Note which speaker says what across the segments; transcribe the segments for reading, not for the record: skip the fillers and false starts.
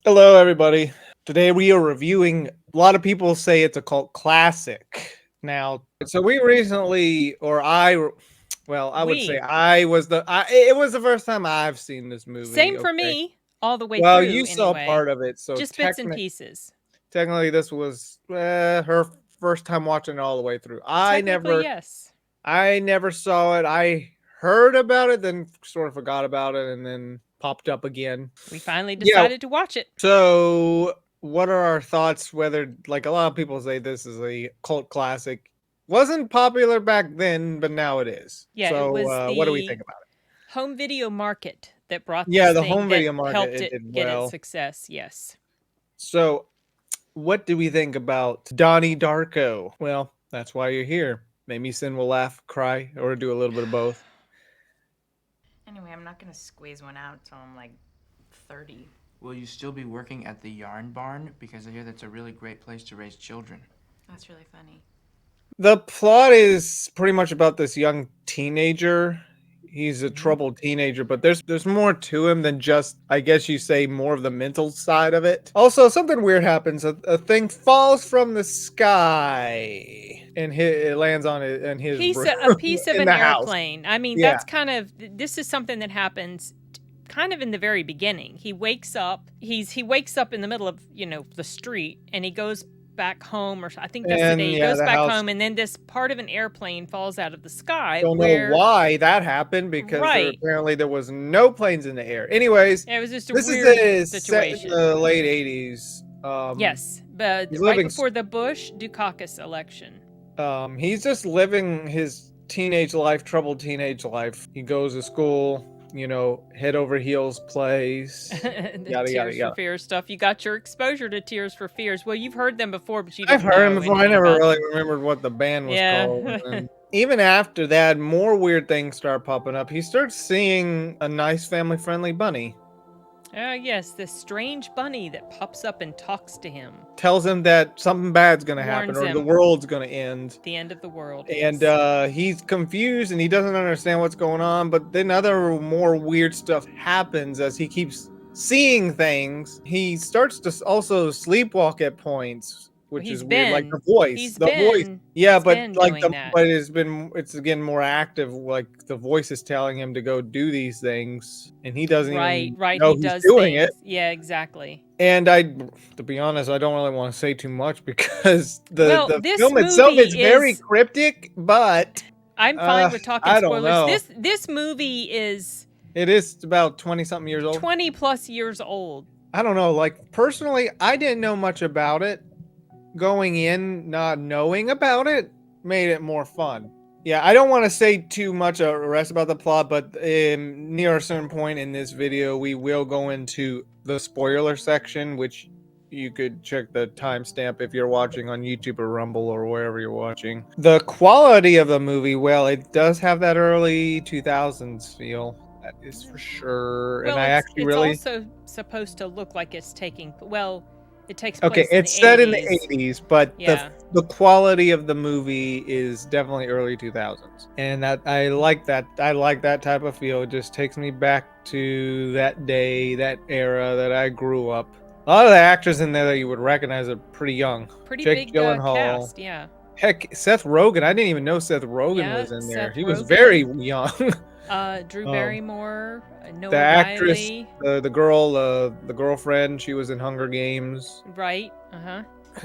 Speaker 1: Hello, everybody. Today we are reviewing. A lot of people say it's a cult classic. Now, so we recently, or well, I would say
Speaker 2: We.
Speaker 1: I was the. It was the first time I've seen this movie.
Speaker 2: Same for
Speaker 1: Okay.
Speaker 2: me, all the way
Speaker 1: Well,
Speaker 2: through
Speaker 1: you saw
Speaker 2: anyway.
Speaker 1: part of it, so
Speaker 2: Just bits and pieces.
Speaker 1: technically, this was her first time watching it all the way through.
Speaker 2: Technically, yes.
Speaker 1: I never saw it. I heard about it, then sort of forgot about it, and then popped up again.
Speaker 2: We finally
Speaker 1: Yeah,
Speaker 2: decided to watch it.
Speaker 1: so, what are our thoughts? Whether, like, a lot of people say this is a cult classic, wasn't popular back then, but now it is.
Speaker 2: Yeah, it
Speaker 1: So,
Speaker 2: was
Speaker 1: what do we
Speaker 2: the
Speaker 1: think about it?
Speaker 2: home video market that brought
Speaker 1: Yeah,
Speaker 2: this
Speaker 1: the
Speaker 2: thing
Speaker 1: home
Speaker 2: that
Speaker 1: video market,
Speaker 2: helped
Speaker 1: it
Speaker 2: it
Speaker 1: did
Speaker 2: get its
Speaker 1: well.
Speaker 2: success. Yes.
Speaker 1: So, what do we think about Donnie Darko? Well, that's why you're here. Maybe Sin will laugh, cry, or do a little bit of both.
Speaker 3: Anyway, I'm not gonna squeeze one out till I'm like 30.
Speaker 4: Will you still be working at the yarn barn? Because I hear that's a really great place to raise children.
Speaker 3: That's really funny.
Speaker 1: The plot is pretty much about this young teenager. He's a troubled teenager, but there's more to him than just, I guess you say, more of the mental side of it. Also, something weird happens. A thing falls from the sky and it lands on it in his room
Speaker 2: A piece of
Speaker 1: in
Speaker 2: an
Speaker 1: the house.
Speaker 2: airplane. I mean,
Speaker 1: Yeah.
Speaker 2: that's kind of, this is something that happens kind of in the very beginning. He wakes up, he wakes up in the middle of, the street, and he goes back home, or I think that's the
Speaker 1: And
Speaker 2: day he
Speaker 1: yeah,
Speaker 2: goes
Speaker 1: the
Speaker 2: back
Speaker 1: house.
Speaker 2: home, and then this part of an airplane falls out of the sky.
Speaker 1: Don't know why that happened because
Speaker 2: Right.
Speaker 1: apparently there was no planes in the air. Anyways,
Speaker 2: It was just a
Speaker 1: this
Speaker 2: weird
Speaker 1: is set in
Speaker 2: situation.
Speaker 1: the late 80s.
Speaker 2: Yes, but
Speaker 1: he's
Speaker 2: right
Speaker 1: living
Speaker 2: before the Bush-Dukakis election.
Speaker 1: He's just living his teenage life, troubled teenage life. He goes to school, head over heels plays,
Speaker 2: The
Speaker 1: yada yada
Speaker 2: Tears for
Speaker 1: yada.
Speaker 2: Fears stuff. You got your exposure to Tears for Fears. Well, you've heard them before, but you
Speaker 1: I've
Speaker 2: didn't
Speaker 1: heard him
Speaker 2: know
Speaker 1: before. I
Speaker 2: anything
Speaker 1: never
Speaker 2: about
Speaker 1: really
Speaker 2: them.
Speaker 1: remembered what the band was called.
Speaker 2: Yeah.
Speaker 1: And even after that, more weird things start popping up. He starts seeing a nice family-friendly bunny.
Speaker 2: Yes, this strange bunny that pops up and talks to him.
Speaker 1: Tells him that something bad's gonna happen,
Speaker 2: Warns
Speaker 1: or the
Speaker 2: him.
Speaker 1: world's gonna end.
Speaker 2: The end of the world.
Speaker 1: And
Speaker 2: Yes.
Speaker 1: he's confused and he doesn't understand what's going on. But then other more weird stuff happens as he keeps seeing things. He starts to also sleepwalk at points, which
Speaker 2: He's
Speaker 1: is weird. Like
Speaker 2: been.
Speaker 1: the voice,
Speaker 2: He's
Speaker 1: the voice.
Speaker 2: been.
Speaker 1: Yeah,
Speaker 2: He's
Speaker 1: but
Speaker 2: been
Speaker 1: like
Speaker 2: doing that.
Speaker 1: but it's again more active. Like the voice is telling him to go do these things, and he doesn't even
Speaker 2: Right.
Speaker 1: know
Speaker 2: He
Speaker 1: he's
Speaker 2: does
Speaker 1: doing
Speaker 2: things.
Speaker 1: it.
Speaker 2: Yeah, exactly.
Speaker 1: And to be honest, I don't really want to say too much because the
Speaker 2: this
Speaker 1: film itself
Speaker 2: movie
Speaker 1: is very
Speaker 2: is.
Speaker 1: cryptic, but
Speaker 2: I'm fine with talking
Speaker 1: I don't
Speaker 2: spoilers.
Speaker 1: know.
Speaker 2: This movie is
Speaker 1: It is about 20-something years old.
Speaker 2: 20 plus years old.
Speaker 1: I don't know. Like, personally, I didn't know much about it. Going in, not knowing about it, made it more fun. Yeah, I don't want to say too much rest about the plot, but near a certain point in this video, we will go into the spoiler section, which you could check the timestamp if you're watching on YouTube or Rumble or wherever you're watching. The quality of the movie, well, it does have that early 2000s feel. That is for sure.
Speaker 2: Well,
Speaker 1: And I actually
Speaker 2: it's
Speaker 1: really
Speaker 2: also supposed to look like it's taking. Well, it takes
Speaker 1: okay.
Speaker 2: place in
Speaker 1: It's
Speaker 2: the
Speaker 1: set
Speaker 2: 80s.
Speaker 1: in the 80s, but
Speaker 2: Yeah.
Speaker 1: the quality of the movie is definitely early 2000s, and that I like that. I like that type of feel. It just takes me back to that day, that era that I grew up. A lot of the actors in there that you would recognize are pretty young.
Speaker 2: Pretty
Speaker 1: Jake
Speaker 2: big
Speaker 1: Gyllenhaal.
Speaker 2: cast, yeah.
Speaker 1: Heck, Seth Rogen. I didn't even know Seth Rogen
Speaker 2: Yeah,
Speaker 1: was in there.
Speaker 2: Seth
Speaker 1: He was
Speaker 2: Rogen.
Speaker 1: very young.
Speaker 2: Drew
Speaker 1: Um,
Speaker 2: Barrymore, Noah
Speaker 1: the actress,
Speaker 2: Riley.
Speaker 1: the girl, the girlfriend, she was in Hunger Games.
Speaker 2: Right.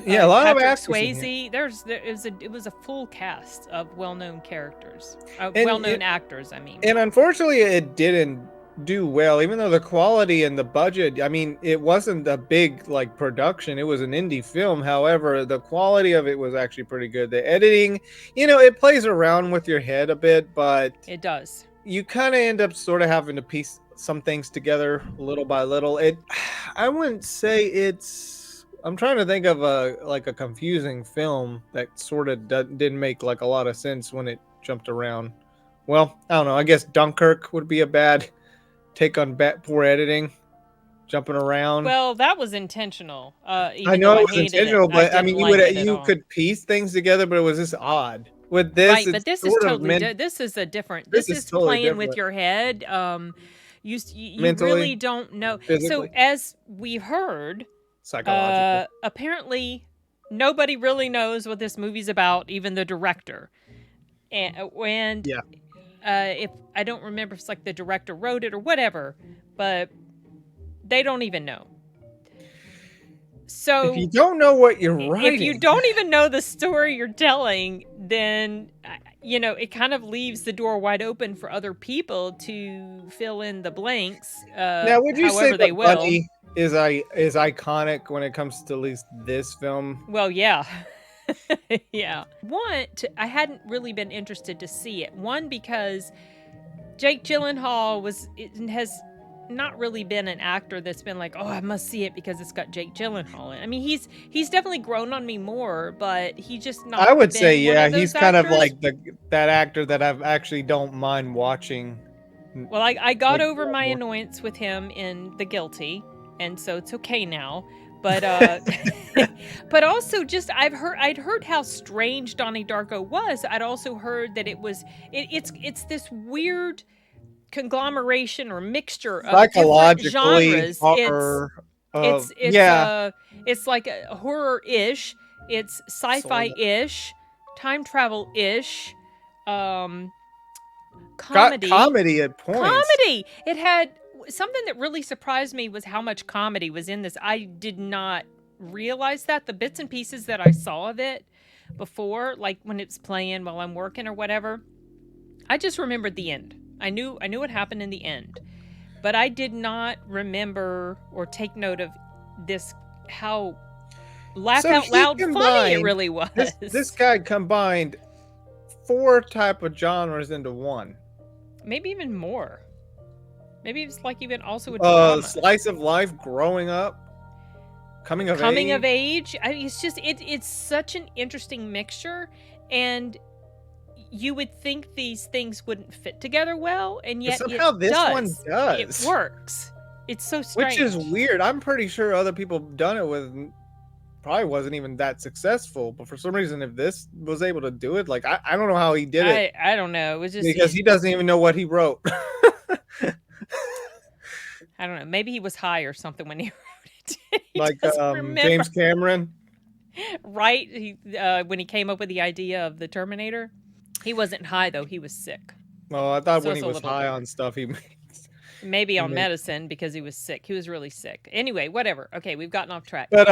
Speaker 1: Yeah, a lot
Speaker 2: Patrick
Speaker 1: of actors in here.
Speaker 2: Swayze. It was a full cast of well-known characters,
Speaker 1: And
Speaker 2: well-known actors. I mean,
Speaker 1: And unfortunately, it didn't do well, even though the quality and the budget, I mean, it wasn't a big like production. It was an indie film. However, the quality of it was actually pretty good. The editing, it plays around with your head a bit, but
Speaker 2: it does.
Speaker 1: you kind of end up sort of having to piece some things together little by little. I wouldn't say I'm trying to think of a confusing film that sort of didn't make like a lot of sense when it jumped around. Well, I don't know. I guess Dunkirk would be a bad take on poor editing, jumping around.
Speaker 2: Well, that was intentional.
Speaker 1: I know it was intentional, but I mean, you could piece things together, but it was just odd. With this,
Speaker 2: right, but this is totally this is a different. This is
Speaker 1: totally
Speaker 2: playing with
Speaker 1: different.
Speaker 2: your head. You
Speaker 1: Mentally,
Speaker 2: really don't know. So
Speaker 1: physically,
Speaker 2: as we heard,
Speaker 1: psychologically.
Speaker 2: apparently nobody really knows what this movie's about, even the director. And
Speaker 1: Yeah.
Speaker 2: if I don't remember if it's like the director wrote it or whatever, but they don't even know. So
Speaker 1: If you don't know what you're
Speaker 2: if you
Speaker 1: writing,
Speaker 2: don't even know the story you're telling, then it kind of leaves the door wide open for other people to fill in the blanks.
Speaker 1: now would you say
Speaker 2: however they
Speaker 1: the
Speaker 2: will.
Speaker 1: bunny is iconic when it comes to at least this film?
Speaker 2: Well, yeah. Yeah. I hadn't really been interested to see it. One, because Jake Gyllenhaal has not really been an actor that's been like, oh, I must see it because it's got Jake Gyllenhaal in it. I mean, he's definitely grown on me more, but he just not.
Speaker 1: I would
Speaker 2: been
Speaker 1: say,
Speaker 2: one
Speaker 1: yeah,
Speaker 2: of those
Speaker 1: he's kind of
Speaker 2: actors.
Speaker 1: like that actor that I actually don't mind watching.
Speaker 2: Well, I got
Speaker 1: Like,
Speaker 2: over my
Speaker 1: more.
Speaker 2: annoyance with him in The Guilty, and so it's okay now. But but also just I'd heard how strange Donnie Darko was. I'd also heard that it's this weird conglomeration or mixture of different
Speaker 1: Psychologically,
Speaker 2: genres.
Speaker 1: horror.
Speaker 2: It's like a horror-ish, it's sci-fi-ish, time travel-ish, comedy.
Speaker 1: Comedy at points.
Speaker 2: Comedy. It had something that really surprised me was how much comedy was in this. I did not realize that. The bits and pieces that I saw of it before, like when it's playing while I'm working or whatever, I just remembered the end. I knew what happened in the end, but I did not remember or take note of this, how laugh out loud funny it really was.
Speaker 1: This guy combined 4 type of genres into one.
Speaker 2: Maybe even more. Maybe it's like even also a drama.
Speaker 1: Slice of life, growing up, coming of age.
Speaker 2: I mean, it's just it's such an interesting mixture, and you would think these things wouldn't fit together well, and yet
Speaker 1: somehow this one does.
Speaker 2: It works. It's so strange.
Speaker 1: Which is weird. I'm pretty sure other people done it with probably wasn't even that successful, but for some reason, if this was able to do it, like I don't know how he did it.
Speaker 2: I don't know. It was just
Speaker 1: because he doesn't even know what he wrote.
Speaker 2: I don't know. Maybe he was high or something when he wrote it.
Speaker 1: Like James Cameron.
Speaker 2: Right? When he came up with the idea of the Terminator. He wasn't high, though. He was sick.
Speaker 1: Well, I thought when he was high on stuff, he
Speaker 2: maybe on medicine because he was sick. He was really sick. Anyway, whatever. Okay, we've gotten off track.
Speaker 1: But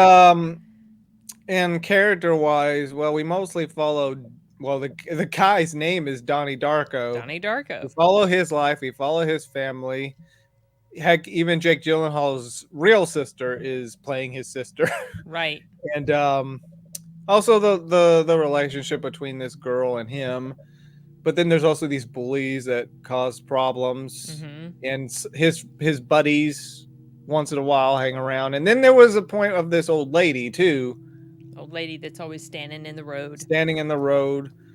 Speaker 1: and character-wise, well, we mostly followed. Well, the guy's name is Donnie Darko.
Speaker 2: Donnie Darko.
Speaker 1: We follow his life. We follow his family. Heck, even Jake Gyllenhaal's real sister is playing his sister.
Speaker 2: Right.
Speaker 1: And also the relationship between this girl and him. But then there's also these bullies that cause problems, and his buddies once in a while hang around. And then there was a point of this old lady too.
Speaker 2: Old lady that's always standing in the road.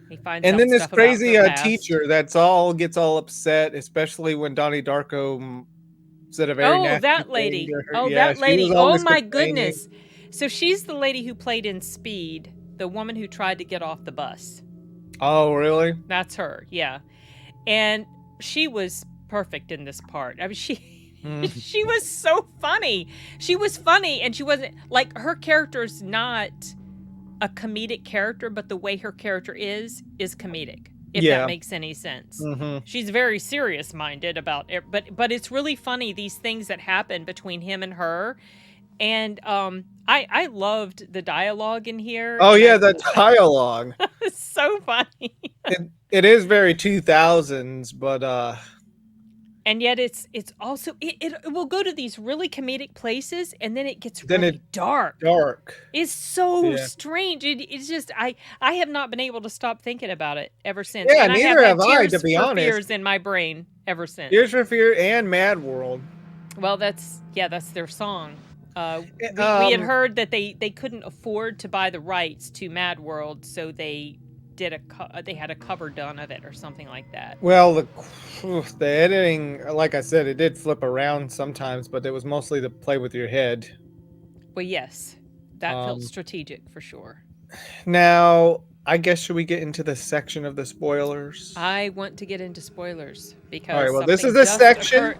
Speaker 1: He finds and then this crazy teacher gets all upset, especially when Donnie Darko said a very nasty
Speaker 2: that lady.
Speaker 1: thing to her.
Speaker 2: Oh,
Speaker 1: Yeah,
Speaker 2: that lady. Oh my
Speaker 1: complaining.
Speaker 2: goodness. So she's the lady who played in Speed, the woman who tried to get off the bus.
Speaker 1: Oh, really?
Speaker 2: That's her, yeah. And she was perfect in this part. I mean, she was so funny. She was funny, and she wasn't, like, her character's not a comedic character, but the way her character is comedic, if that makes any sense. She's very serious-minded about it, but it's really funny, these things that happen between him and her. And I loved the dialogue in here.
Speaker 1: Oh yeah, the dialogue.
Speaker 2: It's so funny.
Speaker 1: It is very 2000s, but
Speaker 2: and yet it's also it will go to these really comedic places, and then it gets really dark. It's so strange. It's just I have not been able to stop thinking about it ever since.
Speaker 1: Yeah,
Speaker 2: and
Speaker 1: neither have I, to be
Speaker 2: Tears for
Speaker 1: honest.
Speaker 2: Fears in my brain ever since.
Speaker 1: Tears for Fear and Mad World.
Speaker 2: Well, that's their song. We had heard that they couldn't afford to buy the rights to Mad World, so they did they had a cover done of it or something like that.
Speaker 1: Well, the editing, like I said, it did flip around sometimes, but it was mostly to play with your head.
Speaker 2: Well, yes, that felt strategic for sure.
Speaker 1: Now, I guess should we get into the section of the spoilers?
Speaker 2: I want to get into spoilers because
Speaker 1: all right. Well, this is the section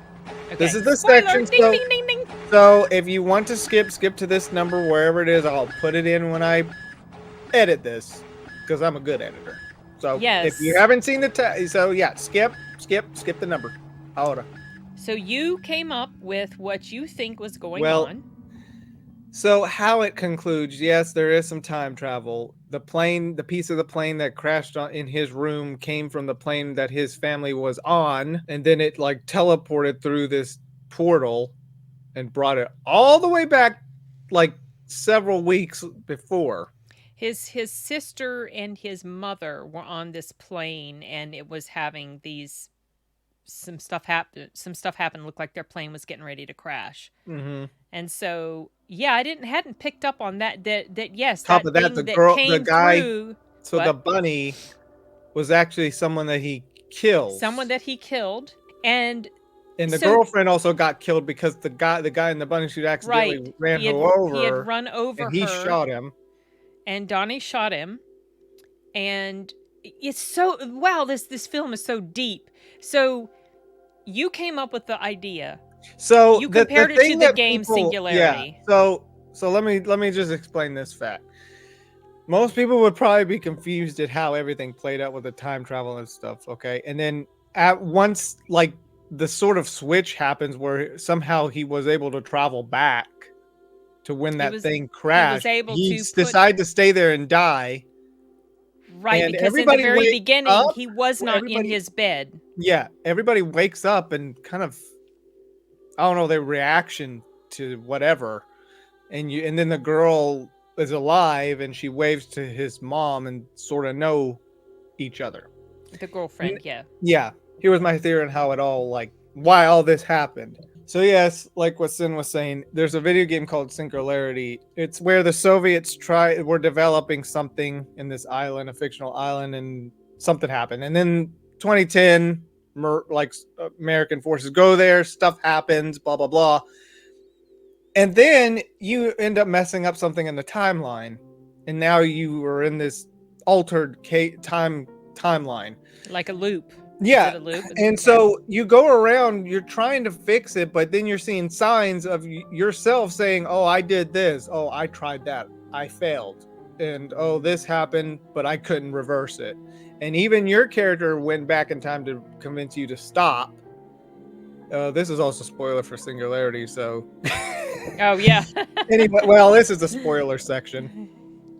Speaker 2: Okay.
Speaker 1: This is the
Speaker 2: Spoiler!
Speaker 1: section.
Speaker 2: Ding, ding, ding, ding.
Speaker 1: So if you want to skip to this number wherever it is. I'll put it in when I edit this because I'm a good editor. So if you
Speaker 2: Yes.
Speaker 1: haven't seen so yeah, skip the number. Ahora.
Speaker 2: So you came up with what you think was going
Speaker 1: Well,
Speaker 2: on.
Speaker 1: So how it concludes, yes, there is some time travel. The piece of the plane that crashed in his room came from the plane that his family was on, and then it like teleported through this portal and brought it all the way back like several weeks before.
Speaker 2: His sister and his mother were on this plane, and it was having these some stuff happened. Looked like their plane was getting ready to crash.
Speaker 1: Mm-hmm.
Speaker 2: And so, yeah, I hadn't picked up on that. That yes,
Speaker 1: Top
Speaker 2: that
Speaker 1: of that,
Speaker 2: thing
Speaker 1: the
Speaker 2: came
Speaker 1: guy.
Speaker 2: through.
Speaker 1: So the bunny was actually someone that he killed.
Speaker 2: Someone that he killed, and
Speaker 1: the girlfriend also got killed because the guy in the bunny suit accidentally ran her over.
Speaker 2: He had run over
Speaker 1: and he
Speaker 2: her.
Speaker 1: shot him.
Speaker 2: And Donnie shot him. And it's so wow, this film is so deep. So you came up with the idea.
Speaker 1: So
Speaker 2: you compared it to the game Singularity.
Speaker 1: Yeah. So let me just explain this fact. Most people would probably be confused at how everything played out with the time travel and stuff, okay? And then at once like the sort of switch happens where somehow he was able to travel back to when that thing crashed. He decided to stay there and die.
Speaker 2: Right, and because in the very beginning, he was not in his bed.
Speaker 1: Yeah, everybody wakes up and kind of, I don't know, their reaction to whatever. And then the girl is alive and she waves to his mom and sort of know each other.
Speaker 2: The girlfriend, yeah.
Speaker 1: Yeah, here was my theory on how it all, like, why all this happened. So yes, like what Sin was saying, there's a video game called Singularity. It's where the Soviets were developing something in this island, a fictional island, and something happened. And then 2010, American forces go there, stuff happens, blah, blah, blah. And then you end up messing up something in the timeline. And now you are in this altered timeline.
Speaker 2: Like a loop.
Speaker 1: Yeah, and so you go around, you're trying to fix it, but then you're seeing signs of yourself saying, oh, I did this. Oh, I tried that. I failed. And, oh, this happened, but I couldn't reverse it. And even your character went back in time to convince you to stop. This is also spoiler for Singularity, so...
Speaker 2: Oh, yeah.
Speaker 1: Anyway, well, this is a spoiler section.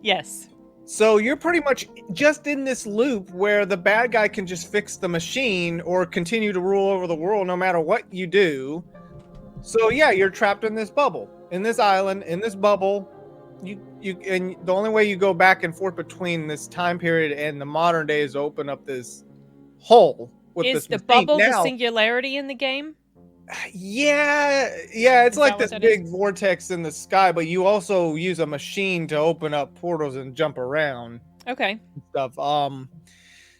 Speaker 2: Yes.
Speaker 1: So you're pretty much just in this loop where the bad guy can just fix the machine or continue to rule over the world no matter what you do. So yeah, you're trapped in this bubble, in this island, in this bubble. And the only way you go back and forth between this time period and the modern day is open up this hole with this machine. Is the bubble
Speaker 2: the singularity in the game?
Speaker 1: Yeah, it's like this big vortex in the sky, but you also use a machine to open up portals and jump around.
Speaker 2: Okay.
Speaker 1: Stuff.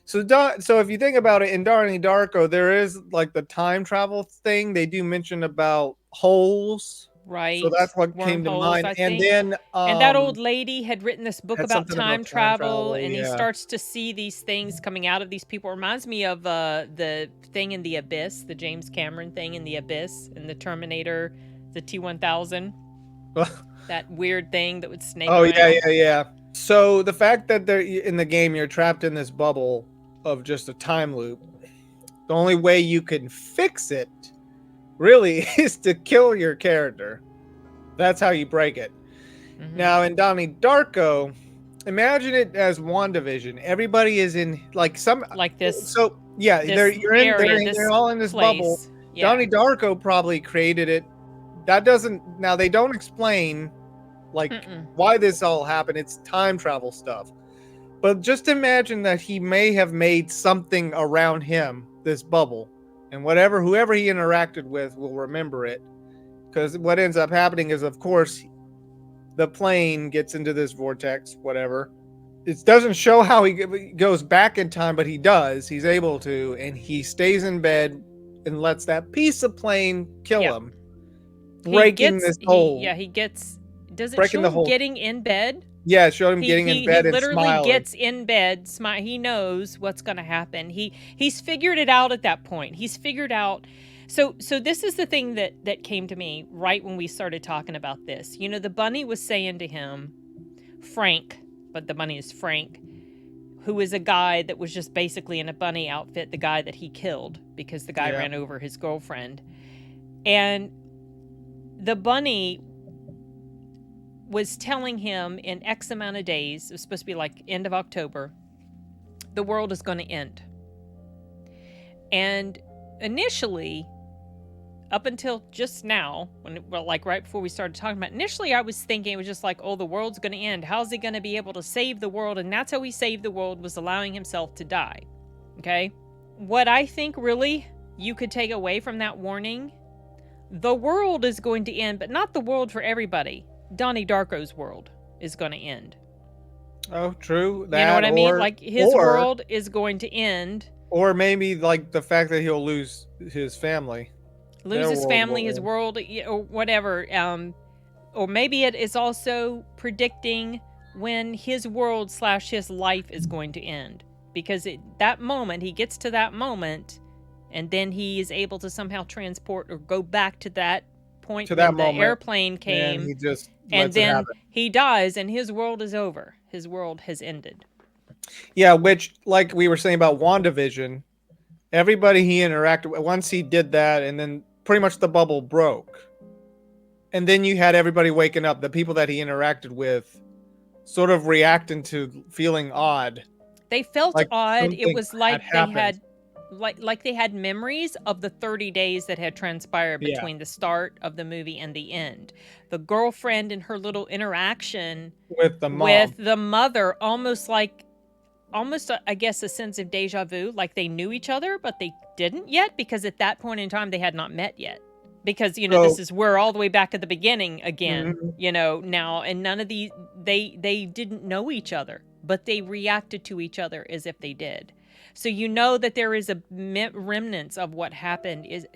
Speaker 1: So if you think about it, in Donnie Darko, there is like the time travel thing. They do mention about holes.
Speaker 2: Right.
Speaker 1: So that's what came to mind. And then
Speaker 2: and that old lady had written this book about time travel, and he starts to see these things coming out of these people. It reminds me of the thing in the Abyss, the James Cameron thing in the Abyss, and the Terminator, the T-1000. That weird thing that would snake around.
Speaker 1: Yeah. So the fact that they're in the game, you're trapped in this bubble of just a time loop. The only way you can fix it really is to kill your character. That's how you break it. Mm-hmm. Now in Donnie Darko, imagine it as WandaVision. Everybody is in like this. So yeah, they're all in this bubble. Yeah. Donnie Darko probably created it. They don't explain why this all happened. It's time travel stuff. But just imagine that he may have made something around him, this bubble. And whoever he interacted with will remember it. Because what ends up happening is, of course, the plane gets into this vortex, whatever. It doesn't show how he goes back in time, but he does. He's able to. And he stays in bed and lets that piece of plane kill him. Breaking this hole.
Speaker 2: Does it show him getting in bed?
Speaker 1: Yeah, it showed him getting in bed and smiling. He literally
Speaker 2: gets in bed, he knows what's going to happen. He's figured it out at that point. He's figured out So this is the thing that came to me right when we started talking about this. You know, the bunny was saying to him, Frank, but the bunny is Frank, who is a guy that was just basically in a bunny outfit, the guy that he killed because the guy ran over his girlfriend. And the bunny was telling him in X amount of days, it was supposed to be like end of October, the world is going to end. And initially, up until just now, like right before we started talking about it, initially I was thinking it was just like, oh, the world's going to end. How's he going to be able to save the world? And that's how he saved the world, was allowing himself to die. Okay? What I think really you could take away from that warning, the world is going to end, but not the world for everybody. Donnie Darko's world is going to end.
Speaker 1: Oh, true.
Speaker 2: You know what I mean? Like his world is going to end.
Speaker 1: Or maybe like the fact that he'll lose his family.
Speaker 2: Lose his family, his world, or whatever. Or maybe it is also predicting when his world / his life is going to end. Because that moment, he gets to that moment, and then he is able to somehow transport or go back to that point when the airplane came. And then he dies, and his world is over. His world has ended.
Speaker 1: Yeah, which, like we were saying about WandaVision, everybody he interacted with, once he did that, and then pretty much the bubble broke. And then you had everybody waking up, the people that he interacted with, sort of reacting to feeling odd.
Speaker 2: They felt like odd. It was like they had memories of the 30 days that had transpired between the start of the movie and the end. The girlfriend and her little interaction
Speaker 1: with the
Speaker 2: mother, almost I guess a sense of deja vu, like they knew each other, but they didn't yet, because at that point in time they had not met yet. Because, this is we're all the way back at the beginning again, now, and none of these, they didn't know each other, but they reacted to each other as if they did. So that there is a remnants of what happened is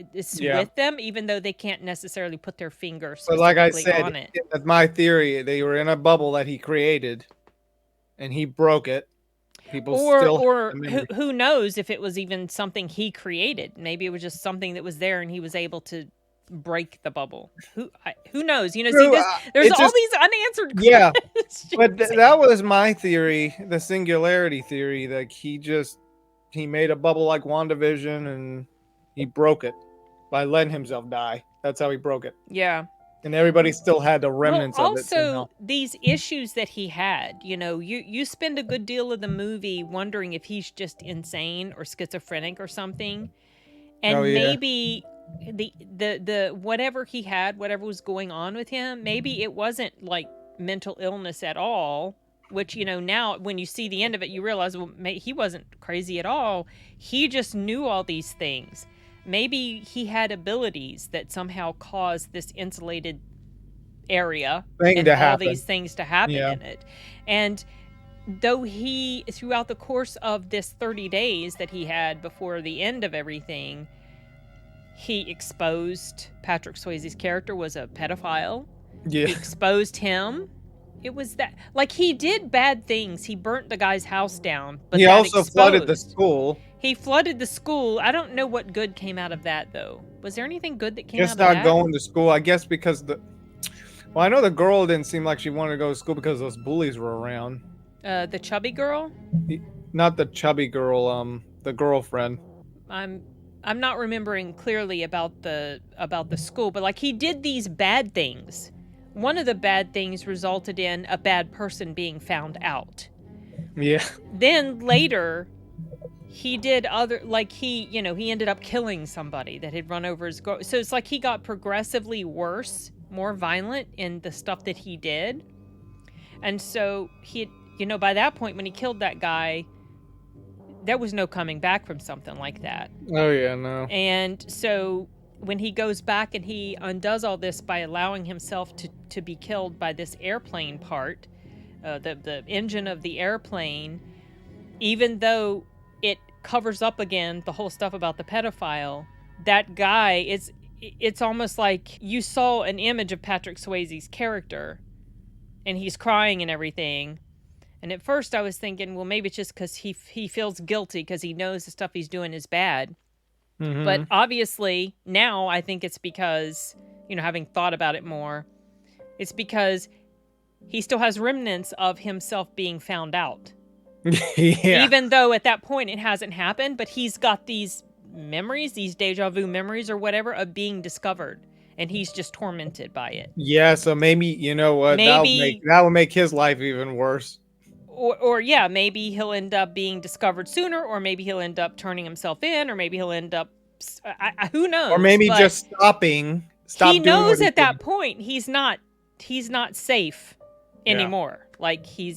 Speaker 2: with them, even though they can't necessarily put their finger specifically on it.
Speaker 1: That's my theory. They were in a bubble that he created, and he broke it.
Speaker 2: Who knows if it was even something he created? Maybe it was just something that was there, and he was able to break the bubble. Who knows? There's all these unanswered questions.
Speaker 1: Yeah, but that was my theory, the singularity theory. Like he made a bubble like WandaVision, and he broke it by letting himself die. That's how he broke it.
Speaker 2: Yeah.
Speaker 1: And everybody still had the remnants of it.
Speaker 2: Also, these issues that he had, you spend a good deal of the movie wondering if he's just insane or schizophrenic or something. And maybe the whatever he had, whatever was going on with him, maybe it wasn't like mental illness at all, which, now when you see the end of it, you realize, well, he wasn't crazy at all. He just knew all these things. Maybe he had abilities that somehow caused this insulated area and all these things to happen in it. And though he, throughout the course of this 30 days that he had before the end of everything, he exposed Patrick Swayze's character was a pedophile. Yeah. He exposed him. It was that, like, he did bad things. He burnt the guy's house down. But
Speaker 1: he also flooded the school.
Speaker 2: He flooded the school. I don't know what good came out of that, though. Was there anything good that came out of that?
Speaker 1: Just not going to school, I guess, because I know the girl didn't seem like she wanted to go to school because those bullies were around.
Speaker 2: The chubby girl?
Speaker 1: Not the chubby girl, the girlfriend.
Speaker 2: I'm not remembering clearly about the school, but like he did these bad things. One of the bad things resulted in a bad person being found out.
Speaker 1: Yeah.
Speaker 2: Then later, he did he ended up killing somebody that had run over his girl. So it's like he got progressively worse, more violent in the stuff that he did. And so he, by that point when he killed that guy, there was no coming back from something like that.
Speaker 1: Oh yeah, no.
Speaker 2: And so when he goes back and he undoes all this by allowing himself to be killed by this airplane part, the engine of the airplane, even though it covers up again the whole stuff about the pedophile, that guy, it's almost like you saw an image of Patrick Swayze's character and he's crying and everything. And at first I was thinking, well, maybe it's just because he feels guilty because he knows the stuff he's doing is bad. But
Speaker 1: Mhm.
Speaker 2: obviously, now I think it's because, having thought about it more, it's because he still has remnants of himself being found out.
Speaker 1: Yeah.
Speaker 2: Even though at that point it hasn't happened, but he's got these memories, these deja vu memories or whatever, of being discovered. And he's just tormented by it.
Speaker 1: Yeah, so maybe, you know what,
Speaker 2: Maybe,
Speaker 1: that would make his life even worse.
Speaker 2: or yeah, maybe he'll end up being discovered sooner, or maybe he'll end up turning himself in, or maybe he'll end up, who knows?
Speaker 1: Or maybe
Speaker 2: But
Speaker 1: just
Speaker 2: he
Speaker 1: stop doing what
Speaker 2: knows
Speaker 1: he's
Speaker 2: at
Speaker 1: doing.
Speaker 2: that point he's not safe
Speaker 1: Yeah.
Speaker 2: anymore. Like he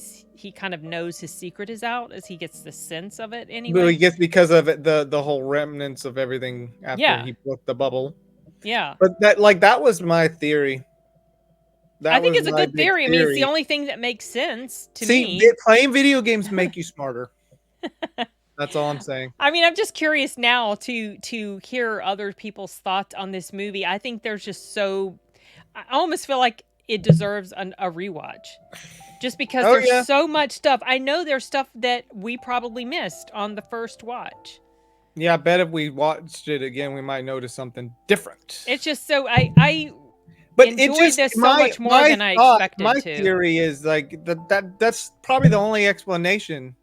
Speaker 2: kind of knows his secret is out as he gets the sense of it
Speaker 1: But
Speaker 2: anyway.
Speaker 1: he gets because of it, the whole remnants of everything after
Speaker 2: Yeah.
Speaker 1: he broke the bubble.
Speaker 2: Yeah.
Speaker 1: But that was my theory.
Speaker 2: I
Speaker 1: That
Speaker 2: think
Speaker 1: was
Speaker 2: it's a
Speaker 1: my
Speaker 2: good
Speaker 1: big
Speaker 2: theory. I mean, it's the
Speaker 1: theory.
Speaker 2: only thing that makes sense to
Speaker 1: See,
Speaker 2: me.
Speaker 1: playing video games make you smarter. That's all I'm saying.
Speaker 2: I mean, I'm just curious now to hear other people's thoughts on this movie. I think there's just so I almost feel like it deserves a rewatch. Just because
Speaker 1: Oh
Speaker 2: there's
Speaker 1: yeah.
Speaker 2: so much stuff. I know there's stuff that we probably missed on the first watch.
Speaker 1: Yeah, I bet if we watched it again, we might notice something different.
Speaker 2: It's just so I
Speaker 1: But it
Speaker 2: enjoyed
Speaker 1: just
Speaker 2: this so much more than I expected
Speaker 1: my
Speaker 2: to.
Speaker 1: theory is like that's probably the only explanation.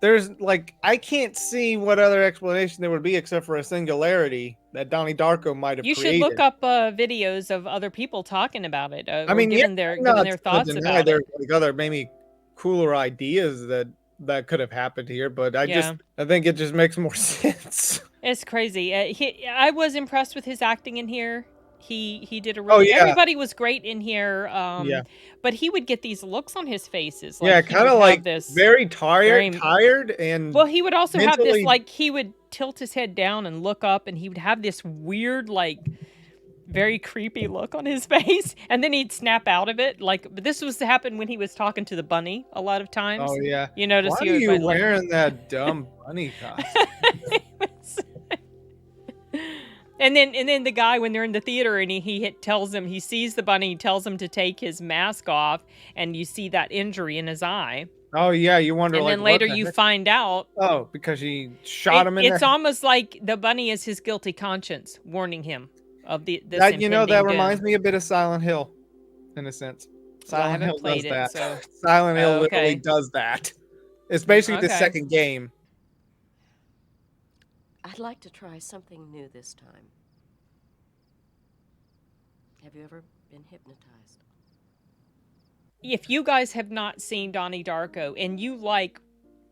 Speaker 1: There's like I can't see what other explanation there would be except for a singularity that Donnie Darko might have
Speaker 2: You should
Speaker 1: created.
Speaker 2: look up videos of other people talking about it,
Speaker 1: I
Speaker 2: or
Speaker 1: mean, yeah,
Speaker 2: giving their
Speaker 1: I'm not gonna
Speaker 2: thoughts
Speaker 1: deny
Speaker 2: about
Speaker 1: there's
Speaker 2: it.
Speaker 1: like other maybe cooler ideas that could have happened here, but I
Speaker 2: Yeah.
Speaker 1: think it just makes more sense.
Speaker 2: It's crazy. I was impressed with his acting in here. He did a
Speaker 1: Oh
Speaker 2: really.
Speaker 1: yeah,
Speaker 2: Everybody was great in here.
Speaker 1: yeah,
Speaker 2: But he would get these looks on his faces,
Speaker 1: yeah.
Speaker 2: like he
Speaker 1: Kind
Speaker 2: would
Speaker 1: of
Speaker 2: have
Speaker 1: like
Speaker 2: this
Speaker 1: very tired,
Speaker 2: very.
Speaker 1: and
Speaker 2: Well, he would also have this,
Speaker 1: mentally.
Speaker 2: like he would tilt his head down and look up, and he would have this weird, like very creepy look on his face, and then he'd snap out of it. But this was to happen when he was talking to the bunny a lot of times.
Speaker 1: Oh yeah.
Speaker 2: You notice
Speaker 1: Why
Speaker 2: he
Speaker 1: are
Speaker 2: would
Speaker 1: you
Speaker 2: like.
Speaker 1: wearing that dumb bunny costume?
Speaker 2: And then the guy, when they're in the theater and tells him, he sees the bunny, he tells him to take his mask off, and you see that injury in his eye.
Speaker 1: Oh yeah, you wonder
Speaker 2: And
Speaker 1: like
Speaker 2: then later
Speaker 1: what the
Speaker 2: you
Speaker 1: heck?
Speaker 2: find out
Speaker 1: Oh, because he shot him in
Speaker 2: it's
Speaker 1: the
Speaker 2: almost like the bunny is his guilty conscience warning him of this
Speaker 1: that you know that
Speaker 2: impending
Speaker 1: reminds
Speaker 2: doom.
Speaker 1: me a bit of Silent Hill, in a sense.
Speaker 2: I
Speaker 1: Silent
Speaker 2: haven't
Speaker 1: Hill does
Speaker 2: played it,
Speaker 1: that.
Speaker 2: so
Speaker 1: Silent Hill literally
Speaker 2: okay.
Speaker 1: does that. It's basically the
Speaker 2: Okay.
Speaker 1: second game.
Speaker 5: I'd like to try something new this time. Have you ever been hypnotized?
Speaker 2: If you guys have not seen Donnie Darko and you like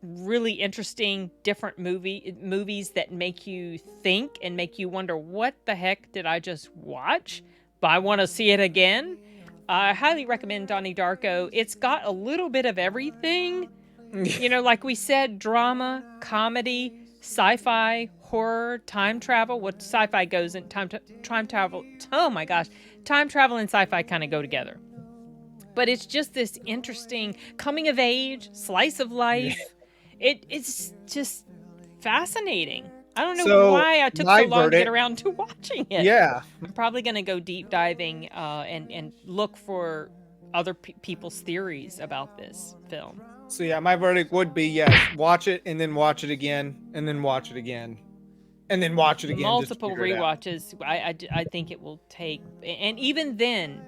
Speaker 2: really interesting, different movies that make you think and make you wonder, what the heck did I just watch? But I want to see it again. I highly recommend Donnie Darko. It's got a little bit of everything. Like we said, drama, comedy, sci-fi, horror, time travel. What sci-fi goes in time travel. Oh my gosh. Time travel and sci-fi kind of go together. But it's just this interesting coming of age, slice of life. It's just fascinating. I don't know
Speaker 1: So,
Speaker 2: why I took
Speaker 1: my
Speaker 2: so long to get
Speaker 1: verdict-
Speaker 2: around to watching it.
Speaker 1: Yeah.
Speaker 2: I'm probably going to go deep diving and look for other people's theories about this film.
Speaker 1: So yeah, my verdict would be yes. Watch it and then watch it again and then watch it again. And then watch it again.
Speaker 2: Multiple
Speaker 1: just to figure it out.
Speaker 2: rewatches. I think it will take, and even then,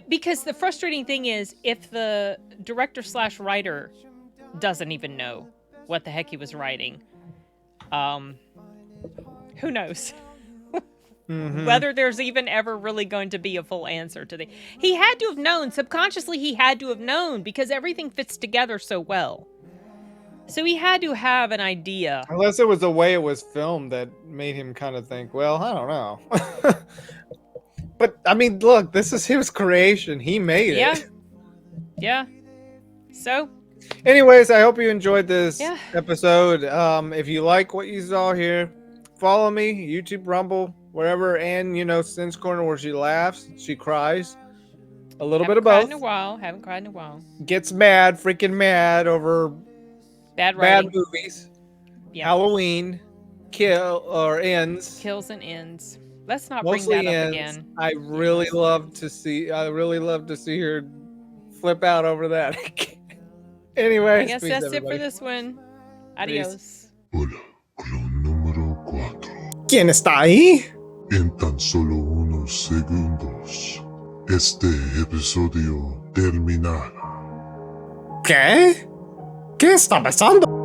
Speaker 2: because the frustrating thing is if the director/writer doesn't even know what the heck he was writing, who knows?
Speaker 1: Mhm.
Speaker 2: Whether there's even ever really going to be a full answer to he had to have known subconsciously. He had to have known because everything fits together so well. So he had to have an idea.
Speaker 1: Unless it was the way it was filmed that made him kind of think, well, I don't know. But I mean, look, this is his creation. He made
Speaker 2: Yeah.
Speaker 1: it.
Speaker 2: Yeah. So
Speaker 1: Anyways, I hope you enjoyed this
Speaker 2: Yeah.
Speaker 1: episode. If you like what you saw here, follow me, YouTube, Rumble, wherever, and Sin's Corner, where she laughs, she cries, a little bit of
Speaker 2: cried
Speaker 1: both.
Speaker 2: in a while. Haven't cried in a while.
Speaker 1: Gets mad, freaking mad over
Speaker 2: Bad
Speaker 1: bad
Speaker 2: writing.
Speaker 1: movies,
Speaker 2: Yeah.
Speaker 1: Halloween, ends.
Speaker 2: Kills and ends. Let's not
Speaker 1: Mostly
Speaker 2: bring that up
Speaker 1: ends.
Speaker 2: again.
Speaker 1: I really love to see her flip out over that. Anyways,
Speaker 2: I guess
Speaker 1: peace,
Speaker 2: that's
Speaker 1: everybody.
Speaker 2: it for this one. Adios.
Speaker 6: Hola, cronomas.
Speaker 1: ¿Quién está ahí?
Speaker 6: En tan solo unos segundos, este episodio terminará.
Speaker 1: ¿Qué? ¿Qué está pasando?